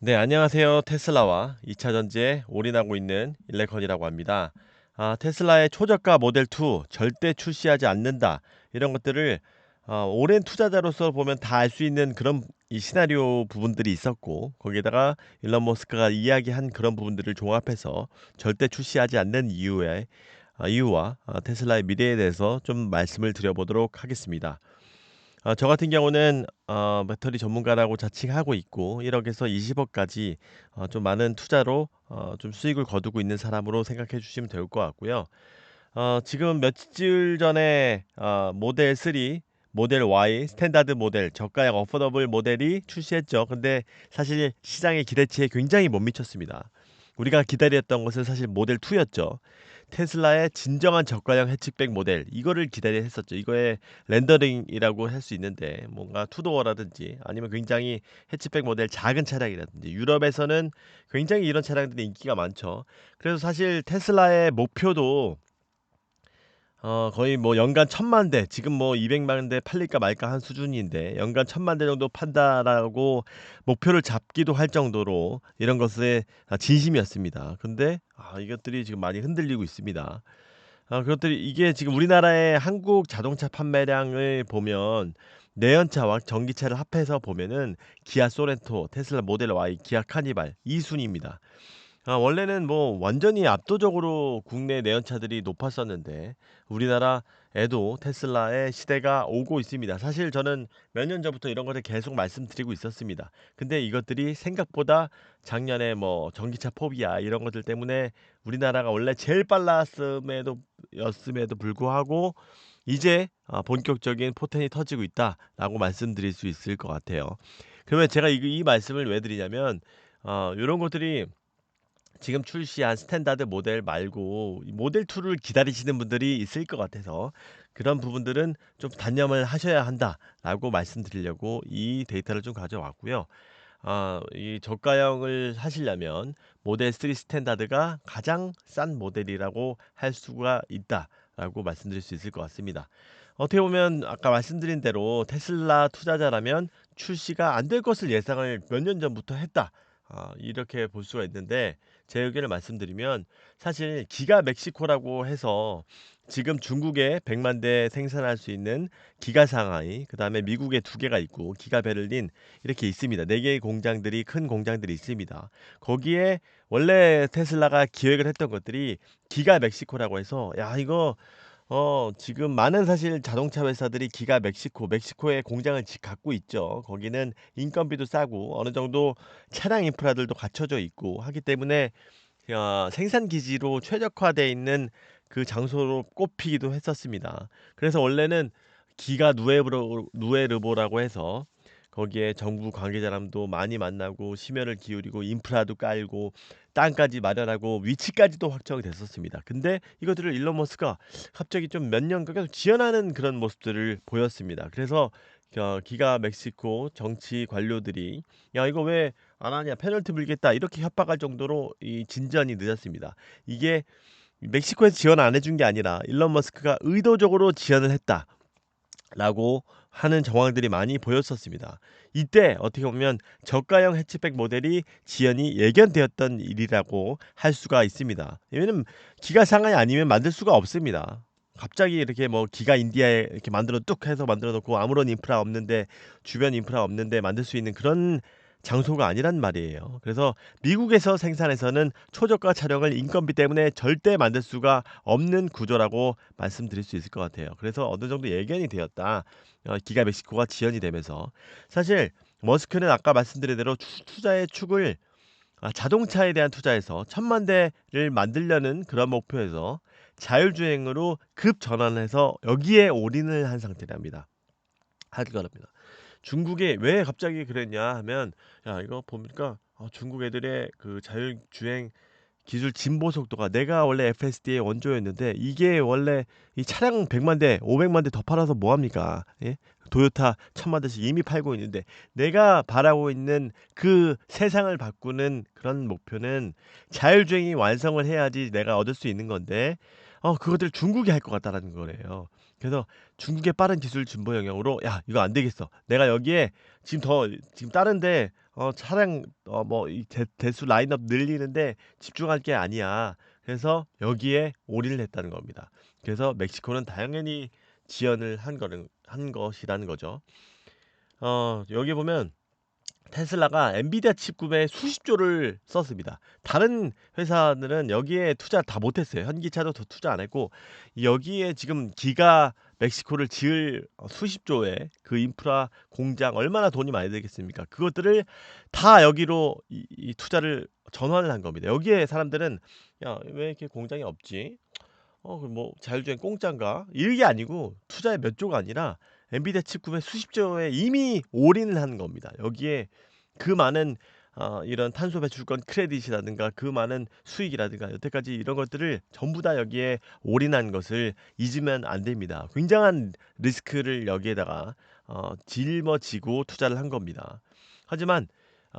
네, 안녕하세요. 테슬라와 2차 전지에 올인하고 있는 일레컨이라고 합니다. 테슬라의 초저가 모델 2 절대 출시하지 않는다. 이런 것들을 오랜 투자자로서 보면 다 알 수 있는 그런 이 시나리오 부분들이 있었고, 거기에다가 일론 머스크가 이야기한 그런 부분들을 종합해서 절대 출시하지 않는 이유와 테슬라의 미래에 대해서 좀 말씀을 드려보도록 하겠습니다. 저 같은 경우는 배터리 전문가라고 자칭하고 있고 1억에서 20억까지 좀 많은 투자로 좀 수익을 거두고 있는 사람으로 생각해 주시면 될 것 같고요. 지금 며칠 전에 모델 3, 모델 Y, 스탠다드 모델, 저가형 어포더블 모델이 출시했죠. 근데 사실 시장의 기대치에 굉장히 못 미쳤습니다. 우리가 기다렸던 것은 사실 모델 2였죠. 테슬라의 진정한 저가형 해치백 모델 이거를 기다려 했었죠. 이거의 렌더링이라고 할 수 있는데 뭔가 투도어라든지 아니면 굉장히 해치백 모델 작은 차량이라든지 유럽에서는 굉장히 이런 차량들이 인기가 많죠. 그래서 사실 테슬라의 목표도 거의 뭐 연간 1,000만 대, 지금 뭐 200만 대 팔릴까 말까 한 수준인데 연간 1,000만 대 정도 판다라고 목표를 잡기도 할 정도로 이런 것에 진심이었습니다. 근데 이것들이 지금 많이 흔들리고 있습니다. 그것들이 이게 지금 우리나라의 한국 자동차 판매량을 보면 내연차와 전기차를 합해서 보면은 기아 소렌토, 테슬라 모델 Y, 기아 카니발 이 순입니다. 원래는 뭐 완전히 압도적으로 국내 내연차들이 높았었는데 우리나라에도 테슬라의 시대가 오고 있습니다. 사실 저는 몇 년 전부터 이런 것을 계속 말씀드리고 있었습니다. 근데 이것들이 생각보다 작년에 뭐 전기차 포비아 이런 것들 때문에 우리나라가 원래 제일 빨랐음에도 였음에도 불구하고 이제 본격적인 포텐이 터지고 있다라고 말씀드릴 수 있을 것 같아요. 그러면 제가 이 말씀을 왜 드리냐면 요런 것들이 지금 출시한 스탠다드 모델 말고 이 모델 2를 기다리시는 분들이 있을 것 같아서 그런 부분들은 좀 단념을 하셔야 한다라고 말씀드리려고 이 데이터를 좀 가져왔고요. 이 저가형을 하시려면 모델 3 스탠다드가 가장 싼 모델이라고 할 수가 있다라고 말씀드릴 수 있을 것 같습니다. 어떻게 보면 아까 말씀드린 대로 테슬라 투자자라면 출시가 안 될 것을 예상을 몇 년 전부터 했다. 이렇게 볼 수가 있는데 제 의견을 말씀드리면 사실 기가 멕시코라고 해서 지금 중국에 100만 대 생산할 수 있는 기가 상하이, 그다음에 미국에 두 개가 있고 기가 베를린 이렇게 있습니다. 네 개의 공장들이 큰 공장들이 있습니다. 거기에 원래 테슬라가 기획을 했던 것들이 기가 멕시코라고 해서 야 이거 지금 많은 사실 자동차 회사들이 기가 멕시코에 공장을 갖고 있죠. 거기는 인건비도 싸고 어느 정도 차량 인프라들도 갖춰져 있고 하기 때문에 생산 기지로 최적화되어 있는 그 장소로 꼽히기도 했었습니다. 그래서 원래는 기가 누에르보라고 해서 거기에 정부 관계자람도 많이 만나고 심혈을 기울이고 인프라도 깔고 땅까지 마련하고 위치까지도 확정이 됐었습니다. 근데 이것들을 일론 머스크가 갑자기 좀 몇 년간 계속 지연하는 그런 모습들을 보였습니다. 그래서 기가 멕시코 정치 관료들이 야 이거 왜 안 하냐 페널티 물겠다 이렇게 협박할 정도로 이 진전이 늦었습니다. 이게 멕시코에서 지원 안 해준 게 아니라 일론 머스크가 의도적으로 지연을 했다라고 하는 정황들이 많이 보였었습니다. 이때 어떻게 보면 저가형 해치백 모델이 지연이 예견되었던 일이라고 할 수가 있습니다. 왜냐면 기가 상하이 아니면 만들 수가 없습니다. 갑자기 이렇게 뭐 기가 인디아에 이렇게 만들어 뚝 해서 만들어 놓고 아무런 인프라 없는데 주변 인프라 없는데 만들 수 있는 그런 장소가 아니란 말이에요. 그래서 미국에서 생산해서는 초저가 차량을 인건비 때문에 절대 만들 수가 없는 구조라고 말씀드릴 수 있을 것 같아요. 그래서 어느 정도 예견이 되었다. 기가 멕시코가 지연이 되면서 사실 머스크는 아까 말씀드린 대로 투자의 축을 자동차에 대한 투자에서 1,000만 대를 만들려는 그런 목표에서 자율주행으로 급 전환해서 여기에 올인을 한 상태랍니다. 할 거랍니다. 중국이 왜 갑자기 그랬냐 하면 야 이거 보니까 중국 애들의 그 자율주행 기술 진보 속도가 내가 원래 FSD의 원조였는데 이게 원래 이 차량 100만 대, 500만 대 더 팔아서 뭐 합니까? 예? 도요타 1,000만 대씩 이미 팔고 있는데 내가 바라고 있는 그 세상을 바꾸는 그런 목표는 자율주행이 완성을 해야지 내가 얻을 수 있는 건데 그것들 중국이 할 것 같다라는 거래요. 그래서 중국의 빠른 기술 진보 영향으로 야 이거 안 되겠어. 내가 여기에 지금 다른데 차량 뭐 이 대수 라인업 늘리는데 집중할 게 아니야. 그래서 여기에 올인을 했다는 겁니다. 그래서 멕시코는 당연히 지원을 한 것이라는 거죠. 여기 보면 테슬라가 엔비디아 칩 구매에 수십 조를 썼습니다. 다른 회사들은 여기에 투자 다 못했어요. 현기차도 더 투자 안 했고 여기에 지금 기가 멕시코를 지을 수십 조의 그 인프라 공장 얼마나 돈이 많이 들겠습니까? 그것들을 다 여기로 이 투자를 전환을 한 겁니다. 여기에 사람들은 야, 왜 이렇게 공장이 없지? 그 뭐 자율주행 공짜인가? 이게 아니고 투자에 몇 조가 아니라 엔비디아 칩 구매 수십 조에 이미 올인을 하는 겁니다. 여기에 그 많은 이런 탄소 배출권 크레딧이라든가 그 많은 수익이라든가 여태까지 이런 것들을 전부 다 여기에 올인한 것을 잊으면 안 됩니다. 굉장한 리스크를 여기에다가 짊어지고 투자를 한 겁니다. 하지만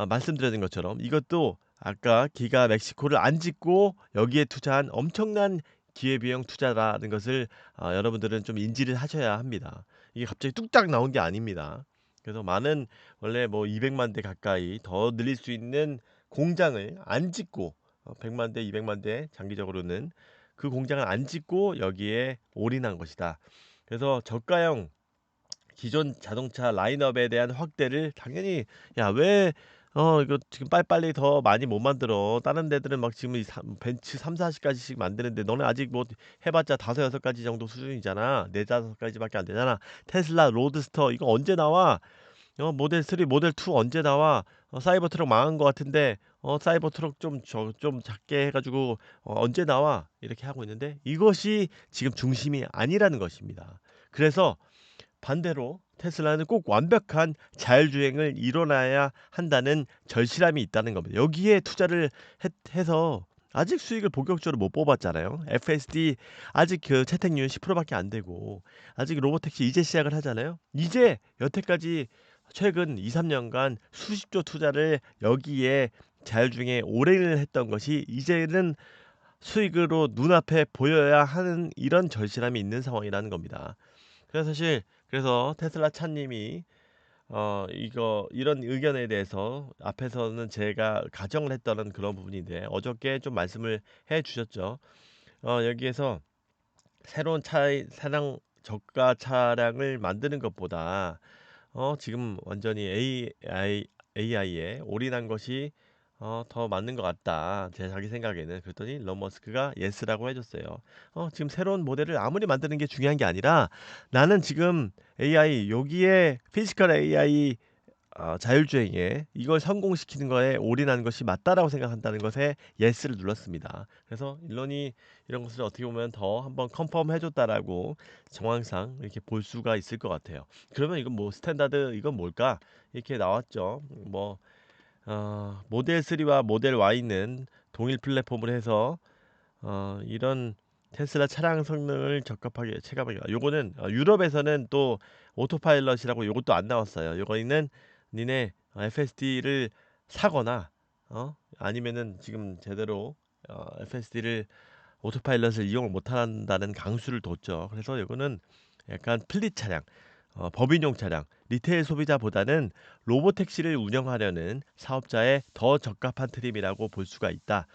말씀드린 것처럼 이것도 아까 기가 멕시코를 안 짓고 여기에 투자한 엄청난 기회비용 투자라는 것을 여러분들은 좀 인지를 하셔야 합니다. 이게 갑자기 뚝딱 나온 게 아닙니다. 그래서 많은 원래 뭐 200만 대 가까이 더 늘릴 수 있는 공장을 안 짓고 100만 대, 200만 대 장기적으로는 그 공장을 안 짓고 여기에 올인한 것이다. 그래서 저가형 기존 자동차 라인업에 대한 확대를 당연히 야, 왜 이거 지금 빨리빨리 더 많이 못 만들어. 다른 데들은 막 지금 벤츠 3, 40가지씩 만드는데 너는 아직 뭐 해봤자 5, 6가지 정도 수준이잖아. 4, 5가지밖에 안 되잖아. 테슬라 로드스터 이거 언제 나와? 모델 3, 모델 2 언제 나와? 사이버 트럭 망한 것 같은데 사이버 트럭 좀 작게 해가지고 언제 나와? 이렇게 하고 있는데 이것이 지금 중심이 아니라는 것입니다. 그래서 반대로 테슬라는 꼭 완벽한 자율주행을 이뤄놔야 한다는 절실함이 있다는 겁니다. 여기에 투자를 해서 아직 수익을 본격적으로 못 뽑았잖아요. FSD 아직 그 채택률 10%밖에 안 되고 아직 로보택시 이제 시작을 하잖아요. 이제 여태까지 최근 2, 3년간 수십조 투자를 여기에 자율주행에 올인을 했던 것이 이제는 수익으로 눈앞에 보여야 하는 이런 절실함이 있는 상황이라는 겁니다. 그래서 테슬라 차님이 이거 이런 의견에 대해서 앞에서는 제가 가정을 했던 그런 부분인데 어저께 좀 말씀을 해 주셨죠. 여기에서 새로운 차량 저가 차량을 만드는 것보다 지금 완전히 AI에 올인한 것이 더 맞는 것 같다. 제 자기 생각에는. 그랬더니 일론 머스크가 예스라고 해줬어요. 지금 새로운 모델을 아무리 만드는 게 중요한 게 아니라 나는 지금 AI 여기에 피지컬 AI 자율주행에 이걸 성공시키는 거에 올인하는 것이 맞다라고 생각한다는 것에 예스를 눌렀습니다. 그래서 일론이 이런 것을 어떻게 보면 더 한번 컨펌 해줬다라고 정황상 이렇게 볼 수가 있을 것 같아요. 그러면 이건 뭐 스탠다드 이건 뭘까? 이렇게 나왔죠. 뭐 모델 3와 모델 Y는 동일 플랫폼을 해서 이런 테슬라 차량 성능을 적합하게 체감하게. 요거는 유럽에서는 또 오토파일럿이라고 요것도 안 나왔어요. 요거는 니네 FSD를 사거나 아니면은 지금 제대로 FSD를 오토파일럿을 이용을 못 한다는 강수를 뒀죠. 그래서 이거는 약간 플릿 차량, 법인용 차량, 리테일 소비자보다는 로보택시를 운영하려는 사업자에 더 적합한 트림이라고 볼 수가 있다.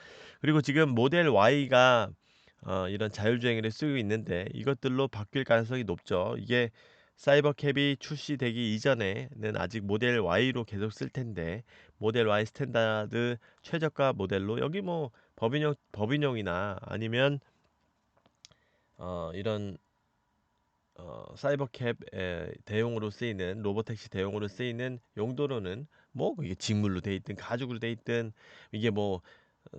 그리고 지금 모델 Y가 이런 자율주행을 쓰고 있는데 이것들로 바뀔 가능성이 높죠. 이게 사이버캡이 출시되기 이전에는 아직 모델 Y로 계속 쓸 텐데 모델 Y 스탠다드 최저가 모델로 여기 뭐 법인용이나 아니면 이런 사이버캡 대용으로 쓰이는 로보택시 대용으로 쓰이는 용도로는 뭐 이게 직물로 돼 있든 가죽으로 돼 있든 이게 뭐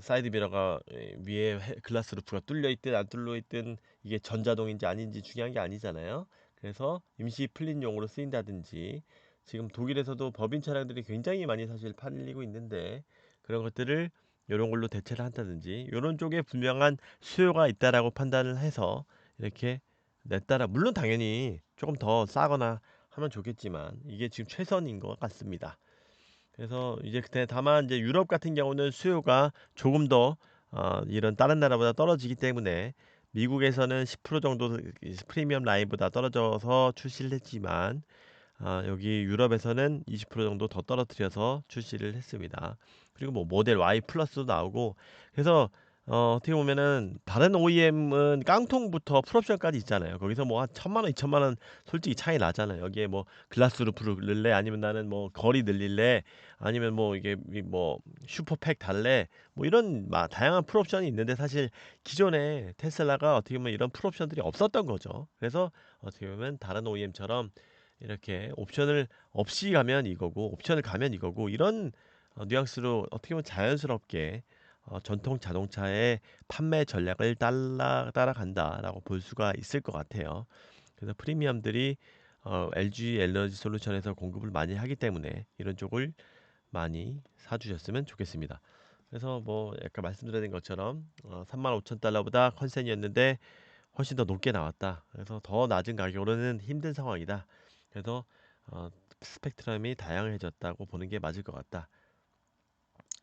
사이드 미러가 위에 글라스 루프가 뚫려 있든 안 뚫려 있든 이게 전자동인지 아닌지 중요한 게 아니잖아요. 그래서 임시 플린용으로 쓰인다든지 지금 독일에서도 법인 차량들이 굉장히 많이 사실 팔리고 있는데 그런 것들을 이런 걸로 대체를 한다든지 이런 쪽에 분명한 수요가 있다라고 판단을 해서 이렇게 냈다라 물론 당연히 조금 더 싸거나 하면 좋겠지만 이게 지금 최선인 것 같습니다. 그래서 이제 그때 다만 이제 유럽 같은 경우는 수요가 조금 더 이런 다른 나라보다 떨어지기 때문에 미국에서는 10% 정도 프리미엄 라인보다 떨어져서 출시를 했지만 여기 유럽에서는 20% 정도 더 떨어뜨려서 출시를 했습니다. 그리고 뭐 모델 Y 플러스도 나오고, 그래서 어떻게 보면은 다른 OEM은 깡통부터 풀옵션까지 있잖아요. 거기서 뭐 한 1000만 원, 2000만 원 솔직히 차이 나잖아요. 여기에 뭐 글라스 루프를 넣을래, 아니면 나는 뭐 거리 늘릴래, 아니면 뭐 이게 뭐 슈퍼팩 달래, 뭐 이런 다양한 풀옵션이 있는데, 사실 기존에 테슬라가 어떻게 보면 이런 풀옵션들이 없었던 거죠. 그래서 어떻게 보면 다른 OEM처럼 이렇게 옵션을 없이 가면 이거고, 옵션을 가면 이거고, 이런 뉘앙스로 어떻게 보면 자연스럽게 전통 자동차의 판매 전략을 따라간다라고 볼 수가 있을 것 같아요. 그래서 프리미엄들이 LG 에너지 솔루션에서 공급을 많이 하기 때문에 이런 쪽을 많이 사주셨으면 좋겠습니다. 그래서 뭐 약간 말씀드린 것처럼 35,000달러보다 컨센이었는데 훨씬 더 높게 나왔다. 그래서 더 낮은 가격으로는 힘든 상황이다. 그래서 어, 스펙트럼이 다양해졌다고 보는 게 맞을 것 같다.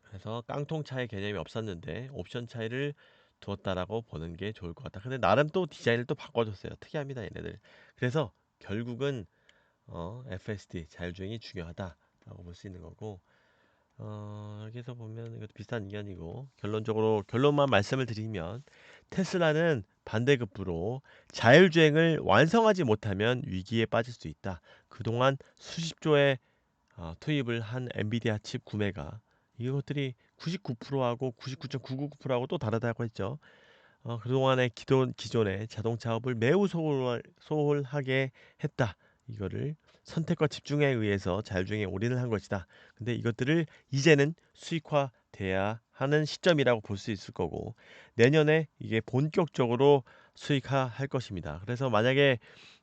그래서 깡통 차의 개념이 없었는데 옵션 차이를 두었다라고 보는 게 좋을 것 같다. 근데 나름 또 디자인을 또 바꿔줬어요. 특이합니다, 얘네들. 그래서 결국은 FSD 자율주행이 중요하다라고 볼 수 있는 거고, 여기서 보면 이것도 비슷한 의견이고, 결론적으로 결론만 말씀을 드리면 테슬라는 반대급부로 자율주행을 완성하지 못하면 위기에 빠질 수 있다. 그동안 수십조의 투입을 한 엔비디아 칩 구매가 이것들이 99%하고 99.999%하고 또 다르다고 했죠. 그동안의 기존의 자동차업을 매우 소홀하게 했다. 이거를 선택과 집중에 의해서 자율주행에 올인을 한 것이다. 근데 이것들을 이제는 수익화돼야 하는 시점이라고 볼 수 있을 거고, 내년에 이게 본격적으로 수익화할 것입니다. 그래서 만약에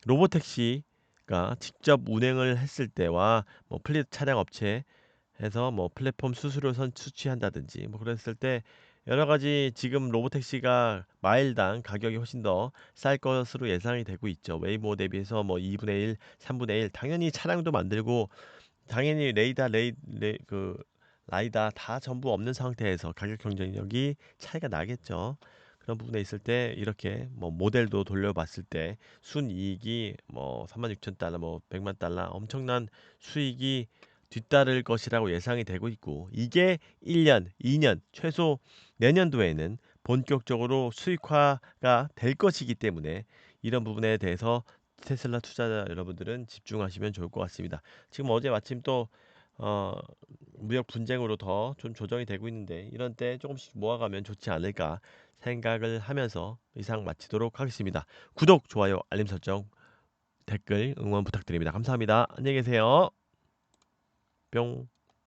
로보택시가 직접 운행을 했을 때와 뭐 플릿 차량 업체에서 뭐 플랫폼 수수료 수취한다든지 뭐 그랬을 때 여러 가지 지금 로보택시가 마일당 가격이 훨씬 더 쌀 것으로 예상이 되고 있죠. 웨이모 대비해서 뭐 2분의 1, 3분의 1. 당연히 차량도 만들고, 당연히 라이다 다 전부 없는 상태에서 가격 경쟁력이 차이가 나겠죠. 그런 부분에 있을 때 이렇게 뭐 모델도 돌려봤을 때 순이익이 뭐 36,000달러, 뭐 100만 달러 엄청난 수익이 뒤따를 것이라고 예상이 되고 있고, 이게 1년, 2년, 최소 내년도에는 본격적으로 수익화가 될 것이기 때문에 이런 부분에 대해서 테슬라 투자자 여러분들은 집중하시면 좋을 것 같습니다. 지금 어제 마침 또 어, 무역 분쟁으로 더 좀 조정이 되고 있는데, 이런 때 조금씩 모아가면 좋지 않을까 생각을 하면서 이상 마치도록 하겠습니다. 구독, 좋아요, 알림 설정, 댓글 응원 부탁드립니다. 감사합니다. 안녕히 계세요. 뿅.